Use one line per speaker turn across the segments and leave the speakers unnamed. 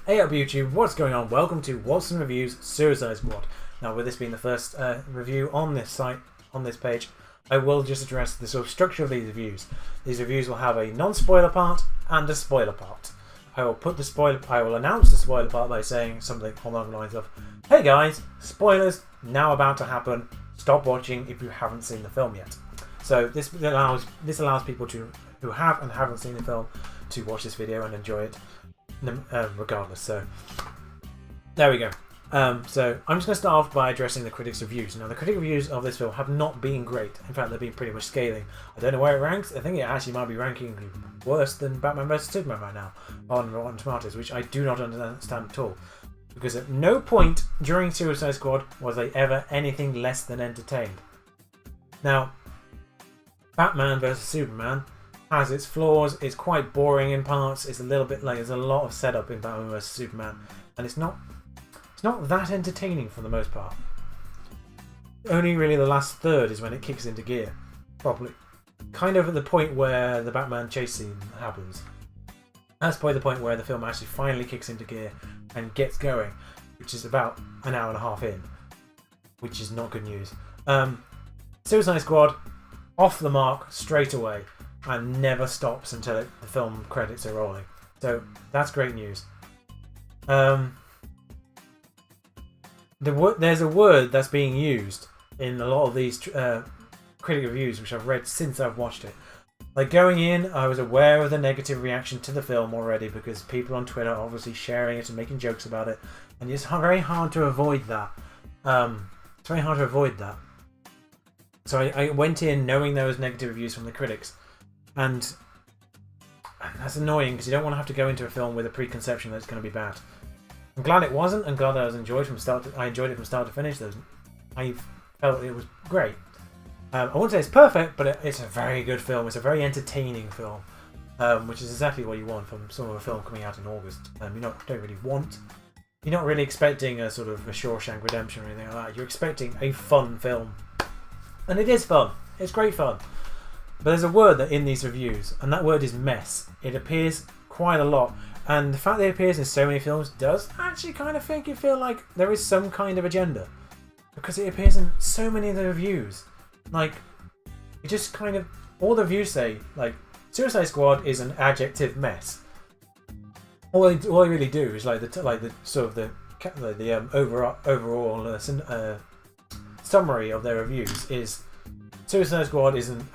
Hey up YouTube, what's going on? Welcome to Watson Reviews Suicide Squad. Now with this being the first review on this site, on this page, I will just address the sort of structure of these reviews. These reviews will have a non-spoiler part and a spoiler part. I will announce the spoiler part by saying something along the lines of, hey guys, spoilers now about to happen, stop watching if you haven't seen the film yet. So this allows people who have and haven't seen the film to watch this video and enjoy it regardless. So there we go. So I'm just going to start off by addressing the critics' reviews. Now the critic reviews of this film have not been great. In fact, they've been pretty much scathing. I don't know where it ranks. I think it actually might be ranking worse than Batman vs Superman right now on Rotten Tomatoes, which I do not understand at all. Because at no point during Suicide Squad was they ever anything less than entertained. Now, Batman vs Superman has its flaws. It's quite boring in parts. It's a little bit like there's a lot of setup in Batman vs Superman, and it's not that entertaining for the most part. Only really the last third is when it kicks into gear properly. Kind of at the point where the Batman chase scene happens. That's probably the point where the film actually finally kicks into gear and gets going, which is about an hour and a half in, which is not good news. Suicide Squad, off the mark straight away, and never stops until the film credits are rolling. So that's great news. There's a word that's being used in a lot of these critic reviews, which I've read since I've watched it. Like going in, I was aware of the negative reaction to the film already because people on Twitter are obviously sharing it and making jokes about it, and it's very hard to avoid that. It's very hard to avoid that. So I went in knowing there was negative reviews from the critics, and that's annoying because you don't want to have to go into a film with a preconception that it's going to be bad. I'm glad it wasn't. I'm glad that I enjoyed it from start to finish. I felt it was great. I wouldn't say it's perfect, but it's a very good film. It's a very entertaining film, which is exactly what you want from sort of a film coming out in August. You're not really expecting a sort of a Shawshank Redemption or anything like that. You're expecting a fun film, and it is fun. It's great fun. But there's a word that in these reviews, and that word is mess. It appears quite a lot, and the fact that it appears in so many films does actually kind of make it feel like there is some kind of agenda, because it appears in so many of the reviews. Like, it just kind of, all the reviews say, like, Suicide Squad is an adjective mess. All they really do is like the overall summary of their reviews is Suicide Squad is an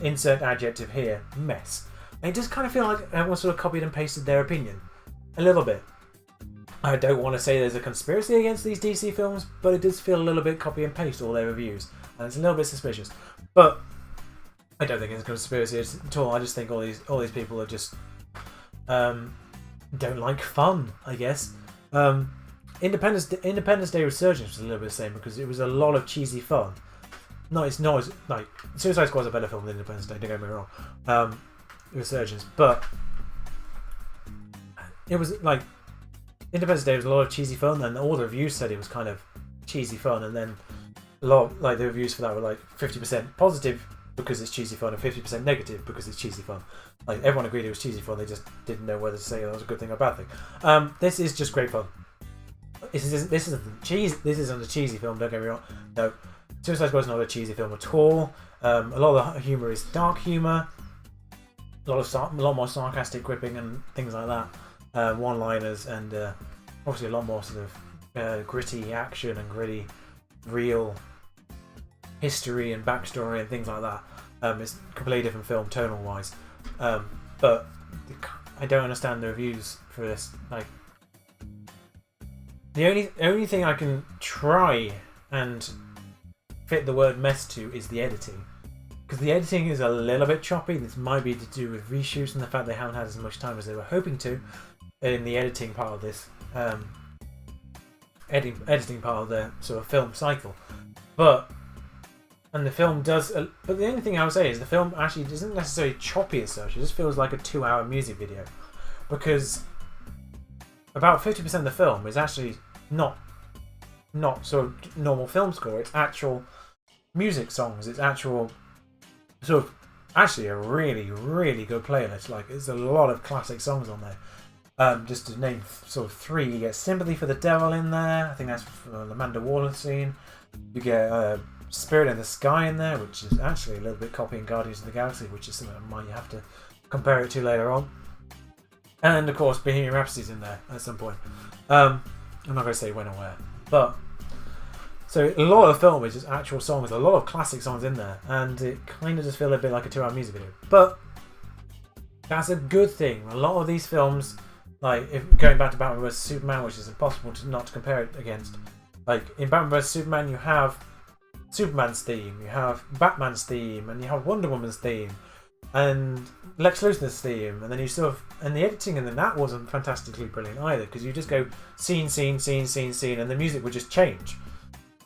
insert adjective here, mess. And it does kind of feel like everyone sort of copied and pasted their opinion a little bit. I don't want to say there's a conspiracy against these DC films, but it does feel a little bit copy and paste all their reviews, and it's a little bit suspicious. But I don't think it's a conspiracy at all. I just think all these people are just don't like fun, I guess. Independence Day Resurgence was a little bit the same because it was a lot of cheesy fun. No, it's not as, like, Suicide Squad's a better film than Independence Day, don't get me wrong. Resurgence, but it was like Independence Day was a lot of cheesy fun, and all the reviews said it was kind of cheesy fun, and then a lot of, like, the reviews for that were like 50% positive because it's cheesy fun and 50% negative because it's cheesy fun. Like, everyone agreed it was cheesy fun, they just didn't know whether to say that was a good thing or a bad thing. This is just great fun. This isn't a cheesy film, don't get me wrong. No, Suicide Squad is not a cheesy film at all. A lot of the humour is dark humour, a lot more sarcastic quipping and things like that, one-liners, and obviously a lot more sort of gritty action and gritty real history and backstory and things like that. It's a completely different film tonal-wise, but I don't understand the reviews for this. Like, the only thing I can try and fit the word mess to is the editing, because the editing is a little bit choppy. This might be to do with reshoots and the fact they haven't had as much time as they were hoping to in the editing part of this editing part of the sort of film cycle. But the film does, but the only thing I would say is the film actually isn't necessarily choppy as such. It just feels like a 2-hour music video, because about 50% of the film is actually not sort of normal film score. It's actual music songs. It's actual sort of actually a really, really good playlist. Like, there's a lot of classic songs on there. Just to name sort of three, you get Sympathy for the Devil in there. I think that's for the Amanda Waller scene. You get Spirit in the Sky in there, which is actually a little bit copying Guardians of the Galaxy, which is something I might have to compare it to later on. And of course, Bohemian Rhapsody's in there at some point. I'm not going to say when or where, but so a lot of the film is just actual songs, a lot of classic songs in there, and it kind of just feels a bit like a 2-hour music video. But that's a good thing. A lot of these films, like going back to Batman vs Superman, which is impossible not to compare it against. Like in Batman vs Superman, you have Superman's theme, you have Batman's theme, and you have Wonder Woman's theme, and Lex Luthor's theme, and then you sort of, and the editing in that wasn't fantastically brilliant either, because you just go scene, scene, scene, scene, scene, and the music would just change,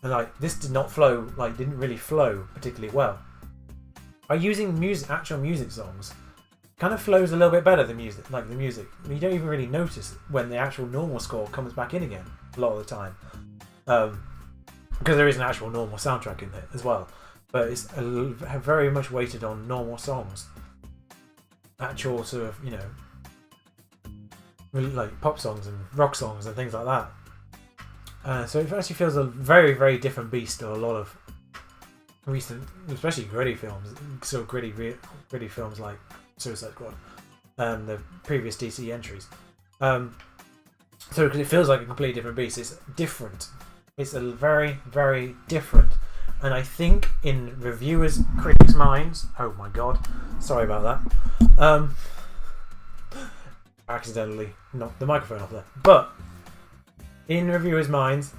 and like this did not flow, like didn't really flow particularly well. By using actual music songs, kind of flows a little bit better than music, like the music. You don't even really notice when the actual normal score comes back in again a lot of the time, because there is an actual normal soundtrack in there as well. But it's very much weighted on normal songs, actual sort of, you know, really like pop songs and rock songs and things like that. So it actually feels a very, very different beast to a lot of recent, especially gritty films, sort of gritty films like Suicide Squad and the previous DC entries. So because it feels like a completely different beast, it's different. It's a very, very different. And I think in reviewers, critics' minds, oh my god, sorry about that. Accidentally knocked the microphone off there. But in reviewers' minds,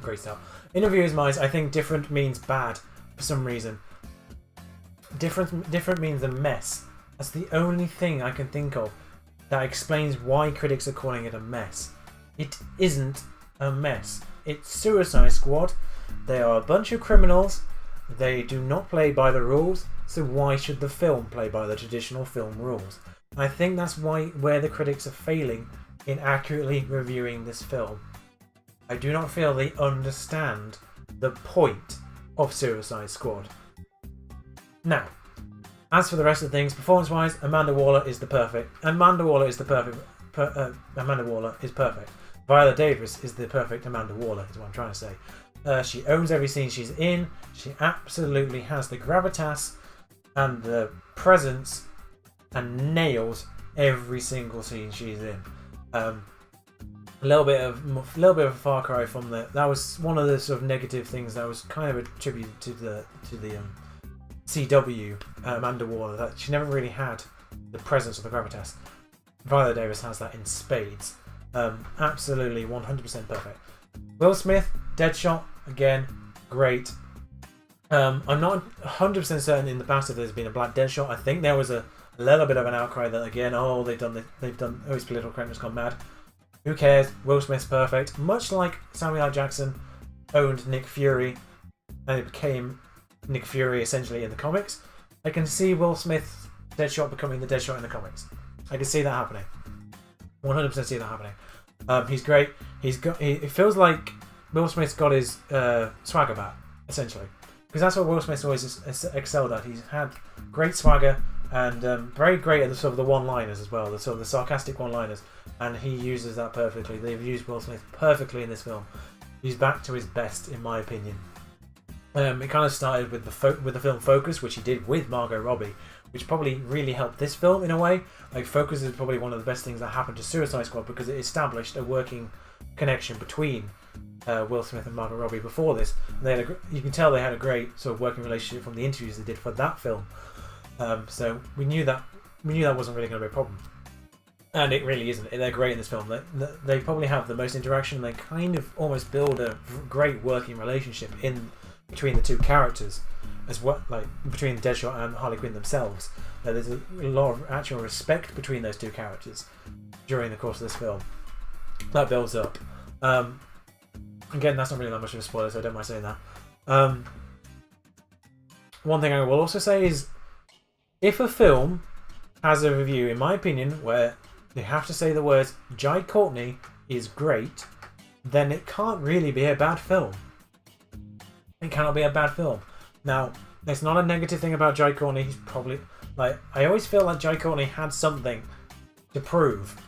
great start. In reviewers' minds, I think different means bad for some reason. Different means a mess. That's the only thing I can think of that explains why critics are calling it a mess. It isn't a mess. It's Suicide Squad. They are a bunch of criminals. They do not play by the rules, so why should the film play by the traditional film rules? I think that's where the critics are failing in accurately reviewing this film. I do not feel they understand the point of Suicide Squad. Now, as for the rest of the things, performance-wise, Amanda Waller is perfect. Amanda Waller is perfect. Viola Davis is the perfect Amanda Waller, is what I'm trying to say. She owns every scene she's in. She absolutely has the gravitas and the presence and nails every single scene she's in. A little bit of a far cry from that was one of the sort of negative things that was kind of attributed to the CW Amanda Waller, that she never really had the presence of the gravitas. Viola Davis has that in spades. Absolutely 100% perfect. Will Smith, Deadshot, again, great. I'm not 100% certain in the past if there's been a black Deadshot. I think there was a little bit of an outcry that again, they've done his political correctness gone mad. Who cares? Will Smith's perfect. Much like Samuel L. Jackson owned Nick Fury and it became Nick Fury essentially in the comics, I can see Will Smith's Deadshot becoming the Deadshot in the comics. I can see that happening. 100% see that happening. He's great. It feels like Will Smith's got his swagger back, essentially. Because that's what Will Smith's always excelled at. He's had great swagger and very great at the sort of the one-liners as well, the sort of the sarcastic one-liners, and he uses that perfectly. They've used Will Smith perfectly in this film. He's back to his best, in my opinion. It kind of started with the film Focus, which he did with Margot Robbie, which probably really helped this film in a way. Like Focus is probably one of the best things that happened to Suicide Squad because it established a working connection between Will Smith and Margot Robbie before this. And you can tell they had a great sort of working relationship from the interviews they did for that film. So we knew that wasn't really going to be a problem, and it really isn't. They're great in this film. They probably have the most interaction. They kind of almost build a great working relationship between the two characters, as well, like between Deadshot and Harley Quinn themselves. There's a lot of actual respect between those two characters during the course of this film. That builds up. Again, that's not really that much of a spoiler, so I don't mind saying that. One thing I will also say is, if a film has a review, in my opinion, where they have to say the words Jai Courtney is great, then it can't really be a bad film. It cannot be a bad film. Now, it's not a negative thing about Jai Courtney. He's probably, I always feel like Jai Courtney had something to prove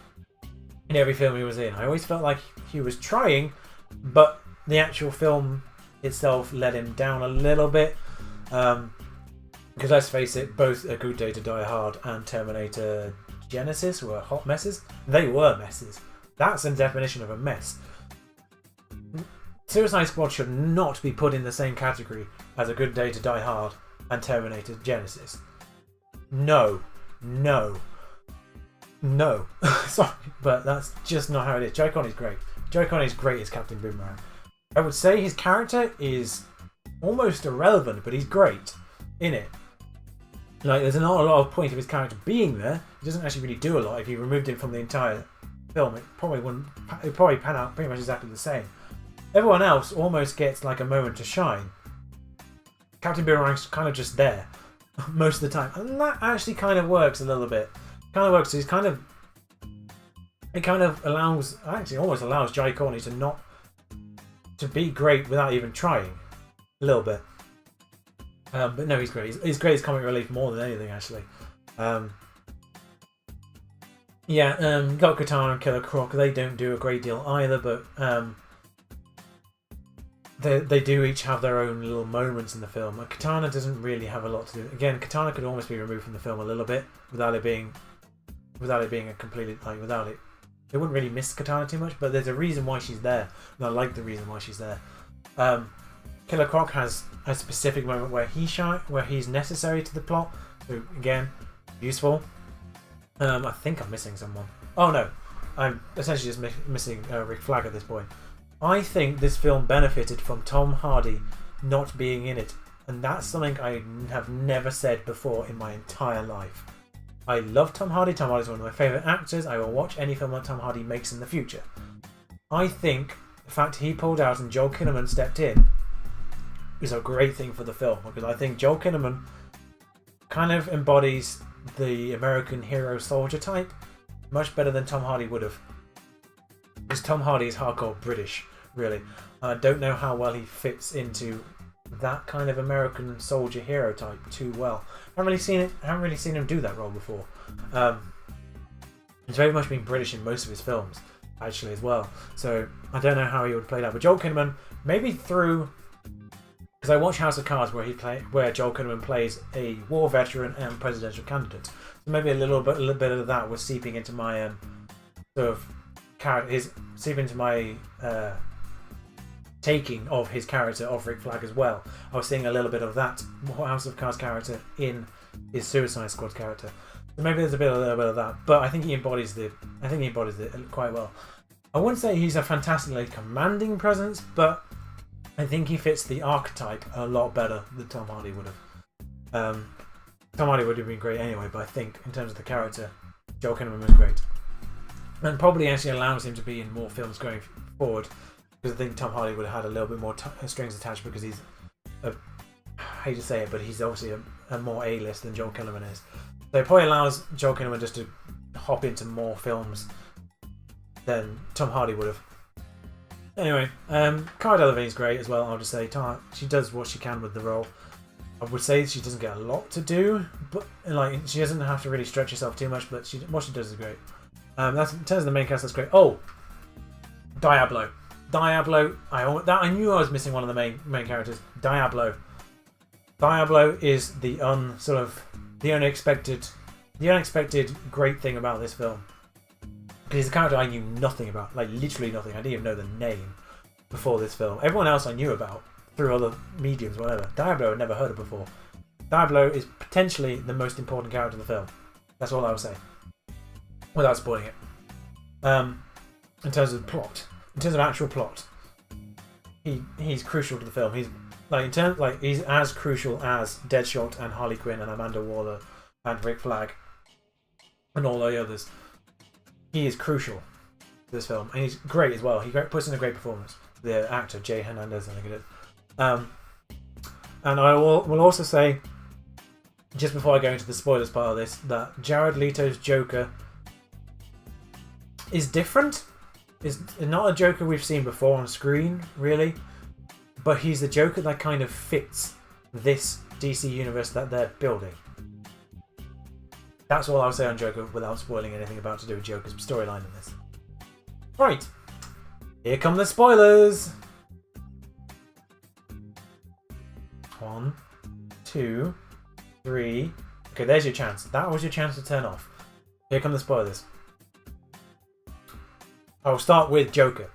in every film he was in. I always felt like he was trying, but the actual film itself let him down a little bit. Because let's face it, both A Good Day to Die Hard and Terminator Genesis were hot messes. They were messes. That's the definition of a mess. Suicide Squad should not be put in the same category as A Good Day to Die Hard and Terminator Genesis. No. Sorry, but that's just not how it is. Joe Connie's great. Joe Connie's great as Captain Boomerang. I would say his character is almost irrelevant, but he's great in it. Like, there's not a lot of point of his character being there. He doesn't actually really do a lot. If you removed him from the entire film, it probably pan out pretty much exactly the same. Everyone else almost gets like a moment to shine. Captain Boomerang's kind of just there most of the time, and that actually kind of works a little bit. Kind of works. It kind of allows, actually almost allows Jai Courtney to be great without even trying a little bit. But no, he's great. He's great as comic relief more than anything, actually. Got Katana and Killer Croc. They don't do a great deal either, but they do each have their own little moments in the film. And Katana doesn't really have a lot to do. Again, Katana could almost be removed from the film a little bit without it being a completely, like, without it. They wouldn't really miss Katana too much, but there's a reason why she's there, and I like the reason why she's there. Killer Croc has a specific moment where he's necessary to the plot. So again, useful. I think I'm missing someone. Oh no, I'm essentially just missing Rick Flag at this point. I think this film benefited from Tom Hardy not being in it, and that's something I have never said before in my entire life. I love Tom Hardy. Tom Hardy's one of my favourite actors. I will watch any film that Tom Hardy makes in the future. I think the fact he pulled out and Joel Kinnaman stepped in is a great thing for the film, because I think Joel Kinnaman kind of embodies the American hero soldier type much better than Tom Hardy would have. Because Tom Hardy is hardcore British, really. I don't know how well he fits into that kind of American soldier hero type too well. I haven't really seen him do that role before. He's very much been British in most of his films, actually, as well. So I don't know how he would play that. But Joel Kinnaman, maybe through, because I watch House of Cards where Joel Kinnaman plays a war veteran and presidential candidate. So maybe a little bit of that was seeping into my taking of his character of Rick Flag as well. I was seeing a little bit of that House of Cards character in his Suicide Squad character. So maybe there's a little bit of that, but I think he embodies it quite well. I wouldn't say he's a fantastically commanding presence, but I think he fits the archetype a lot better than Tom Hardy would have. Tom Hardy would have been great anyway, but I think in terms of the character, Joel Kinnaman was great, and probably actually allows him to be in more films going forward. Because I think Tom Hardy would have had a little bit more strings attached, because he's, I hate to say it, but he's obviously a more A-list than Joel Kinnaman is. So it probably allows Joel Kinnaman just to hop into more films than Tom Hardy would have. Anyway, Cara Delevingne's great as well. I'll just say she does what she can with the role. I would say she doesn't get a lot to do, but like she doesn't have to really stretch herself too much. But what she does is great. That's in terms of the main cast. That's great. Oh, Diablo. I knew I was missing one of the main characters. Diablo is the unexpected great thing about this film. Because he's a character I knew nothing about, like literally nothing. I didn't even know the name before this film. Everyone else I knew about through other mediums, whatever. Diablo I'd never heard of before. Diablo is potentially the most important character of the film. That's all I would say, without spoiling it. In terms of plot. In terms of actual plot, he's crucial to the film. He's as crucial as Deadshot and Harley Quinn and Amanda Waller and Rick Flag and all the others. He is crucial to this film, and he's great as well. He puts in a great performance. The actor Jay Hernandez, I think it is. And I will also say, just before I go into the spoilers part of this, that Jared Leto's Joker is different. Is not a Joker we've seen before on screen, really, but he's the Joker that kind of fits this DC universe that they're building. That's all I'll say on Joker without spoiling anything about to do with Joker's storyline in this. Right, here come the spoilers. 1, 2, 3. Okay, there's your chance. That was your chance to turn off. Here come the spoilers. I'll start with Joker.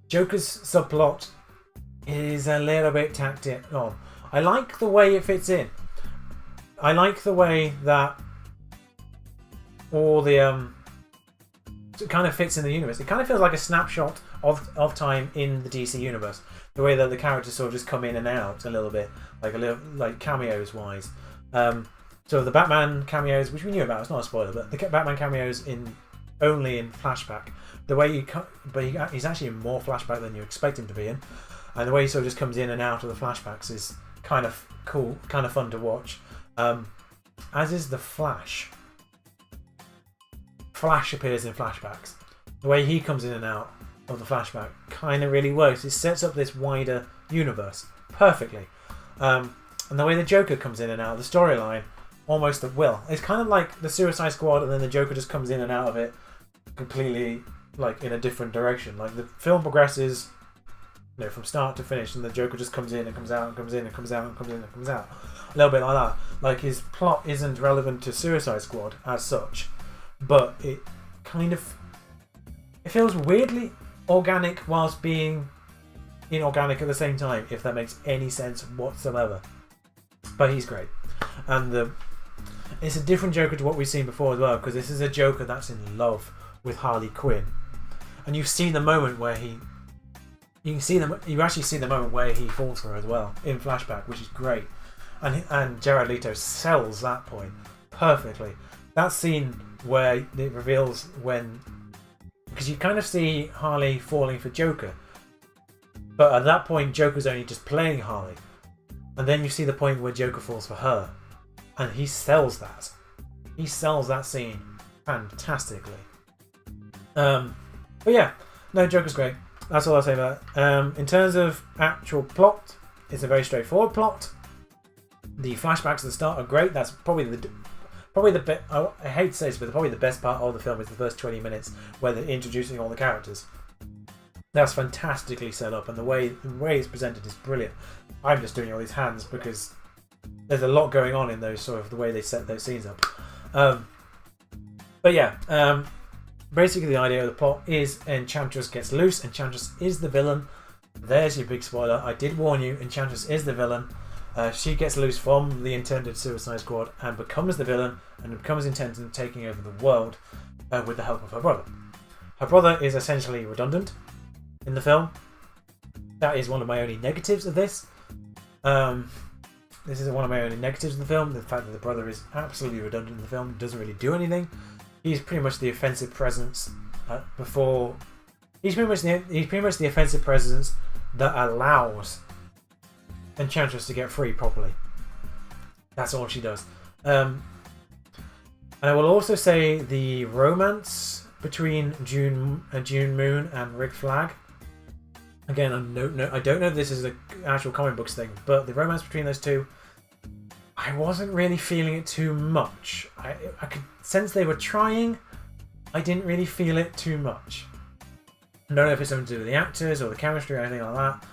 Joker's subplot is a little bit tacked on. I like the way it fits in. I like the way that all the it kind of fits in the universe. It kind of feels like a snapshot of time in the DC universe. The way that the characters sort of just come in and out a little bit, like cameos wise. So the Batman cameos, which we knew about, it's not a spoiler, but the Batman cameos only in flashback. The way he's actually in more flashback than you expect him to be in, and the way he sort of just comes in and out of the flashbacks is kind of cool, kind of fun to watch. As is the Flash. Flash appears in flashbacks. The way he comes in and out of the flashback kind of really works. It sets up this wider universe perfectly. And the way the Joker comes in and out of the storyline, almost at will. It's kind of like the Suicide Squad, and then the Joker just comes in and out of it completely, like, in a different direction. Like, the film progresses, from start to finish, and the Joker just comes in and comes out and comes in and comes out and comes in and comes out. A little bit like that. Like, his plot isn't relevant to Suicide Squad as such, but it kind of... It feels weirdly organic whilst being inorganic at the same time, if that makes any sense whatsoever. But he's great. And it's a different Joker to what we've seen before as well, because this is a Joker that's in love with Harley Quinn. And you've seen the moment where you actually see the moment where he falls for her as well in flashback, which is great. And Jared Leto sells that point perfectly. That scene where it reveals because you kind of see Harley falling for Joker, but at that point Joker's only just playing Harley, and then you see the point where Joker falls for her, and he sells that. He sells that scene fantastically. But yeah, no, Joker's great. That's all I'll say about it. In terms of actual plot, it's a very straightforward plot. The flashbacks at the start are great. That's probably the bit. I hate to say this, but probably the best part of the film is the first 20 minutes where they're introducing all the characters. That's fantastically set up, and the way it's presented is brilliant. I'm just doing all these hands because there's a lot going on in those sort of the way they set those scenes up. But yeah, basically the idea of the plot is Enchantress gets loose. Enchantress is the villain. There's your big spoiler. I did warn you. Enchantress is the villain. She gets loose from the intended Suicide Squad and becomes the villain, and becomes intent on taking over the world with the help of her brother. Her brother is essentially redundant in the film. That is one of my only negatives of this. This is one of my only negatives of the film. The fact that the brother is absolutely redundant in the film, doesn't really do anything. He's pretty much the offensive presence He's pretty much the offensive presence that allows Enchantress to get free properly. That's all she does. And I will also say the romance between June Moon and Rick Flag. Again, I don't know if this is an actual comic books thing, but the romance between those two, I wasn't really feeling it too much. I could sense they were trying. I didn't really feel it too much. I don't know if it's something to do with the actors or the chemistry or anything like that,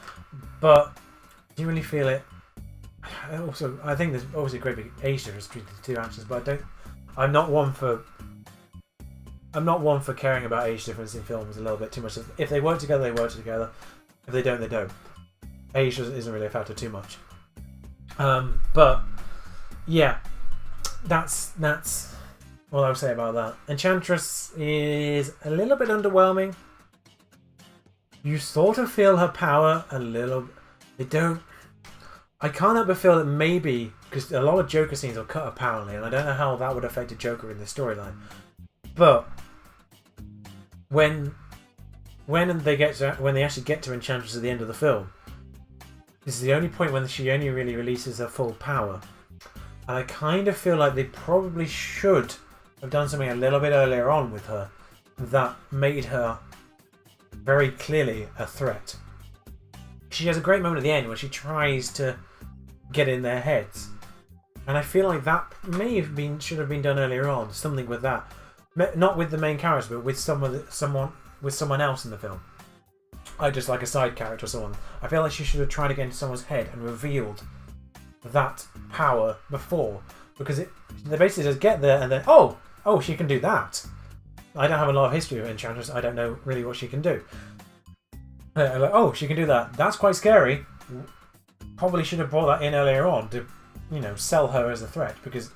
but I didn't really feel it. Also, I think there's obviously a great big age difference between the two actors, but I'm not one for caring about age difference in films a little bit too much. If they work together, they work together. If they don't, they don't. Age isn't really a factor too much. But yeah, that's all I would say about that. Enchantress is a little bit underwhelming. You sort of feel her power a little. I can't help but feel that maybe, because a lot of Joker scenes are cut apparently, and I don't know how that would affect a Joker in the storyline. But when they actually get to Enchantress at the end of the film, this is the only point when she only really releases her full power. And I kind of feel like they probably should have done something a little bit earlier on with her that made her very clearly a threat. She has a great moment at the end where she tries to get in their heads, and I feel like that should have been done earlier on. Something with that, not with the main character, but with someone with someone else in the film. Just like a side character or someone. I feel like she should have tried to get into someone's head and revealed that power before. Because they basically just get there and then, oh, she can do that. I don't have a lot of history of Enchantress. I don't know really what she can do. Like, oh, she can do that. That's quite scary. Probably should have brought that in earlier on to, sell her as a threat. Because,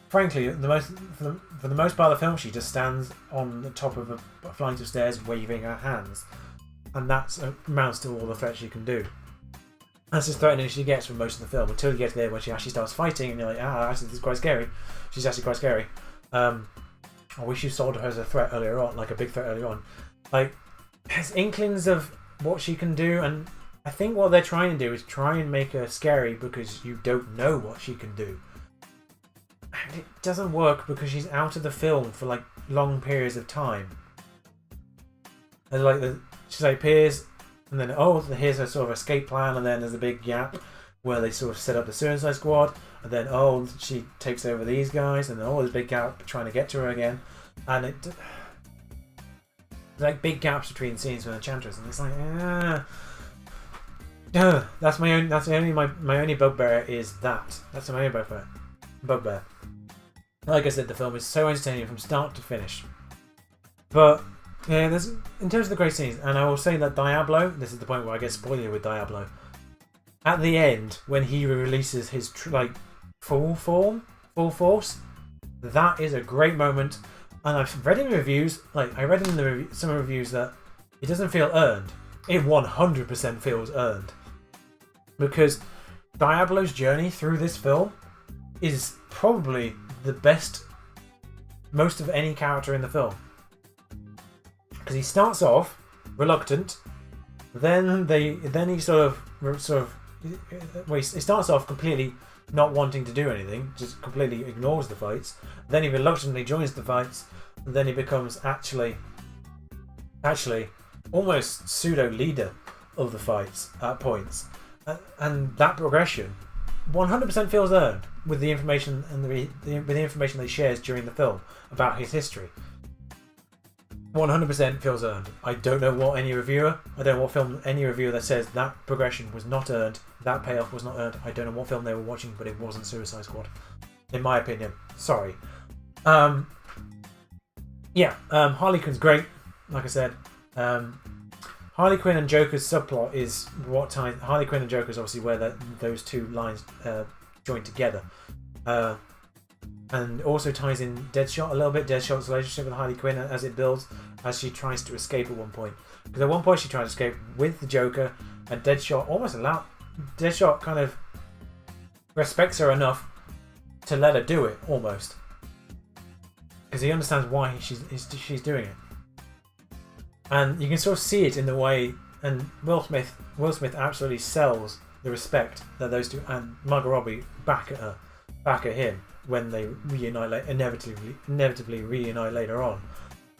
frankly, for the most part of the film, she just stands on the top of a flight of stairs waving her hands. And that amounts to all the threat she can do. That's as threatening as she gets for most of the film, until you get to there when she actually starts fighting, and you're like, actually, this is quite scary. She's actually quite scary. I wish you sold her as a threat earlier on, like a big threat earlier on. Like, there's inklings of what she can do, and I think what they're trying to do is try and make her scary because you don't know what she can do. And it doesn't work because she's out of the film for like long periods of time. And she appears, and then here's her sort of escape plan, and then there's a big gap where they sort of set up the Suicide Squad, and then she takes over these guys, and then there's a big gap trying to get to her again, and there's like big gaps between scenes with Enchantress, and it's like that's my only bugbear is that. That's my only bugbear. Like I said, the film is so entertaining from start to finish. But yeah, in terms of the great scenes, and I will say that Diablo, this is the point where I get spoiler with Diablo. At the end, when he releases his full force, that is a great moment. And I've read in reviews, some reviews that it doesn't feel earned. It 100% feels earned. Because Diablo's journey through this film is probably the best, most of any character in the film. Because he starts off reluctant, then he starts off completely not wanting to do anything, just completely ignores the fights. Then he reluctantly joins the fights, and then he becomes actually almost pseudo leader of the fights at points, and that progression 100% feels earned with the information and with the information that he shares during the film about his history. 100% feels earned. I don't know any reviewer that says that progression was not earned, that payoff was not earned. I don't know what film they were watching, but it wasn't Suicide Squad, in my opinion. Sorry. Harley Quinn's great, like I said. Harley Quinn and Joker's subplot is what ties Harley Quinn and Joker is obviously where those two lines join together. And also ties in Deadshot a little bit. Deadshot's relationship with Harley Quinn as it builds, as she tries to escape at one point. Because at one point she tries to escape with the Joker, and Deadshot kind of respects her enough to let her do it, almost. Because he understands why she's doing it. And you can sort of see it in the way, and Will Smith absolutely sells the respect that those two, and Margot Robbie back at him when they reunite, inevitably reunite later on.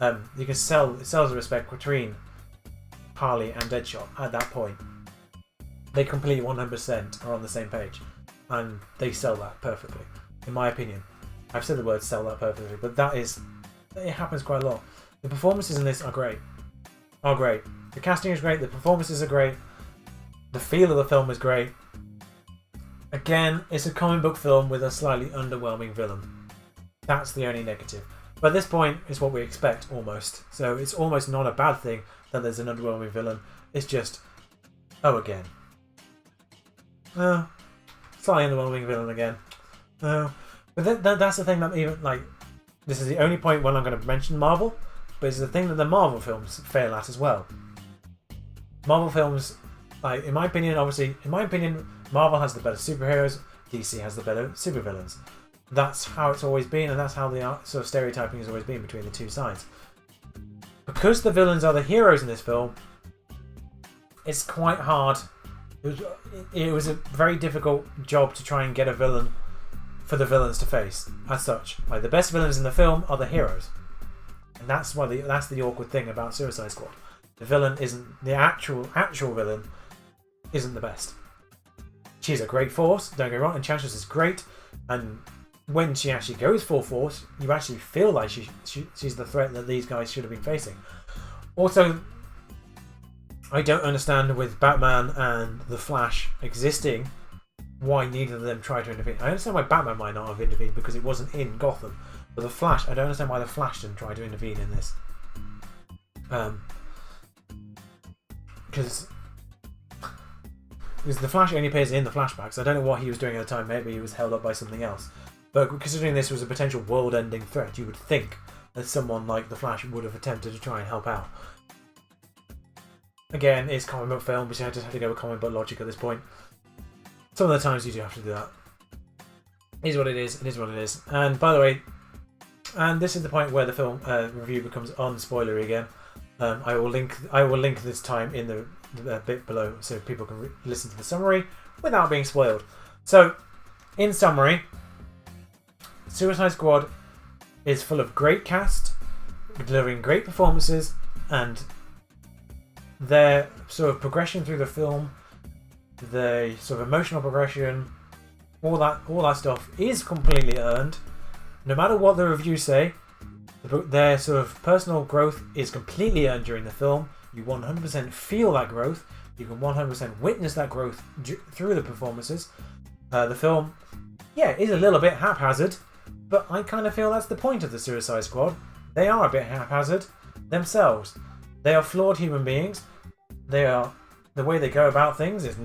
You can it sells the respect between Harley and Deadshot at that point. They completely 100% are on the same page, and they sell that perfectly, in my opinion. I've said the word "sell" that perfectly, but it happens quite a lot. The performances in this are great. The casting is great. The performances are great. The feel of the film is great. Again, it's a comic book film with a slightly underwhelming villain. That's the only negative. But at this point, it's what we expect, almost. So it's almost not a bad thing that there's an underwhelming villain. It's just, again. Slightly underwhelming villain again. But that's the thing that this is the only point when I'm going to mention Marvel, but it's the thing that the Marvel films fail at as well. Marvel films, in my opinion, Marvel has the better superheroes, DC has the better supervillains. That's how it's always been, and that's how the sort of stereotyping has always been between the two sides. Because the villains are the heroes in this film, it's quite hard. It was a very difficult job to try and get a villain for the villains to face, as such. The best villains in the film are the heroes. And that's the awkward thing about Suicide Squad. The villain isn't, the actual villain isn't the best. She's a great force, don't get me wrong, and Enchantress is great, and when she actually goes full force, you actually feel like she's the threat that these guys should have been facing. Also, I don't understand with Batman and the Flash existing why neither of them tried to intervene. I understand why Batman might not have intervened because it wasn't in Gotham. But the Flash, I don't understand why the Flash didn't try to intervene in this. Because the Flash only appears in the flashbacks. I don't know what he was doing at the time. Maybe he was held up by something else. But considering this was a potential world-ending threat, you would think that someone like the Flash would have attempted to try and help out. Again, it's comic book film, but you just have to go with comic book logic at this point. Some of the times you do have to do that. It is what it is. It is what it is. And by the way, and this is the point where the film review becomes unspoilery again. I will link this time in the bit below so people can listen to the summary without being spoiled. So, in summary, Suicide Squad is full of great cast, delivering great performances, and their sort of progression through the film, the sort of emotional progression, all that stuff is completely earned. No matter what the reviews say, their sort of personal growth is completely earned during the film. You 100% feel that growth. You can 100% witness that growth through the performances. The film, yeah, is a little bit haphazard, but I kind of feel that's the point of the Suicide Squad. They are a bit haphazard themselves. They are flawed human beings. The way they go about things is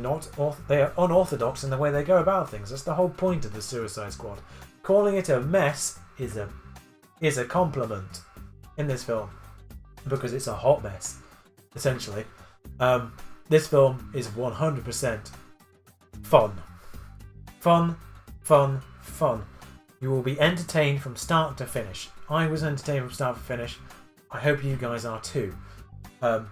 they are unorthodox in the way they go about things. That's the whole point of the Suicide Squad. Calling it a mess is a compliment in this film because it's a hot mess, essentially. This film is 100% fun. Fun. You will be entertained from start to finish. I was entertained from start to finish. I hope you guys are too. And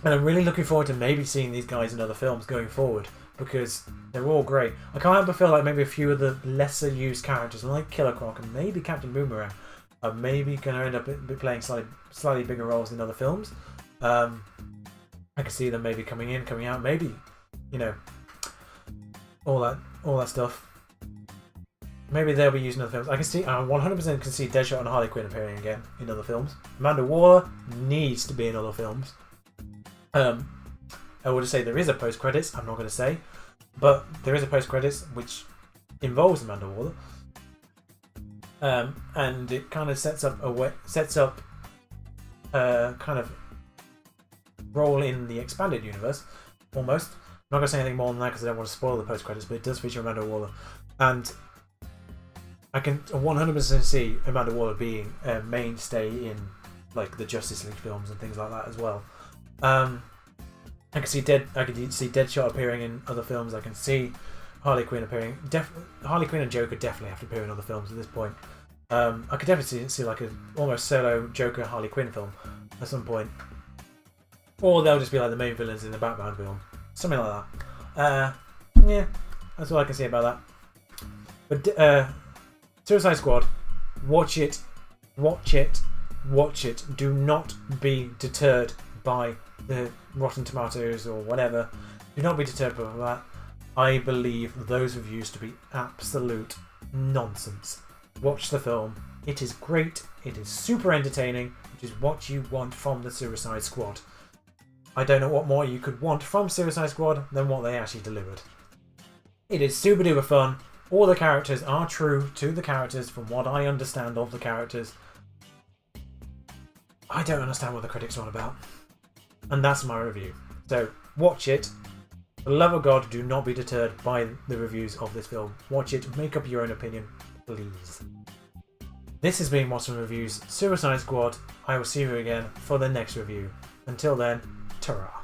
I'm really looking forward to maybe seeing these guys in other films going forward because they're all great. I can't help but feel like maybe a few of the lesser used characters, like Killer Croc and maybe Captain Boomerang, are maybe going to end up playing slightly bigger roles in other films. I can see them maybe coming in, coming out, maybe, all that stuff. Maybe they'll be used in other films. I 100% can see Deadshot and Harley Quinn appearing again in other films. Amanda Waller needs to be in other films. I would say there is a post-credits, I'm not going to say, but there is a post-credits which involves Amanda Waller. And it kind of sets up kind of role in the expanded universe, almost. I'm not going to say anything more than that because I don't want to spoil the post-credits, but it does feature Amanda Waller. And I can 100% see Amanda Waller being a mainstay in like the Justice League films and things like that as well. I can see Deadshot appearing in other films. I can see Harley Quinn appearing. Harley Quinn and Joker definitely have to appear in other films at this point. I could definitely see like a almost solo Joker Harley Quinn film at some point, or they'll just be like the main villains in the Batman film, something like that. Yeah, that's all I can say about that. But Suicide Squad, watch it. Do not be deterred by the Rotten Tomatoes or whatever. Do not be deterred by that. I believe those reviews to be absolute nonsense. Watch the film. It is great. It is super entertaining, which is what you want from the Suicide Squad. I don't know what more you could want from Suicide Squad than what they actually delivered. It is super duper fun. All the characters are true to the characters from what I understand of the characters. I don't understand what the critics are on about. And that's my review. So, watch it. For the love of God, do not be deterred by the reviews of this film. Watch it, make up your own opinion, please. This has been Watson Reviews Suicide Squad. I will see you again for the next review. Until then, ta-ra.